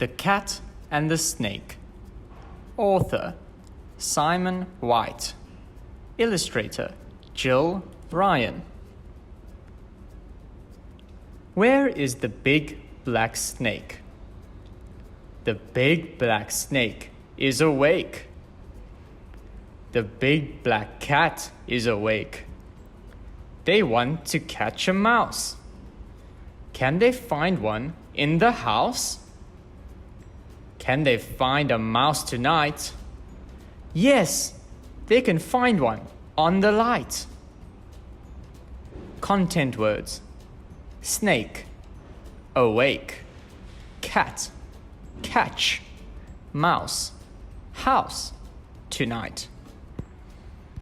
The Cat and the Snake. Author Simon White. Illustrator Jill Ryan. Where is the big black snake? The big black snake is awake. The big black cat is awake. They want to catch a mouse. Can they find one in the house? Can they find a mouse tonight? Yes, they can find one on the light. Content words: snake, awake, cat, catch, mouse, house, tonight.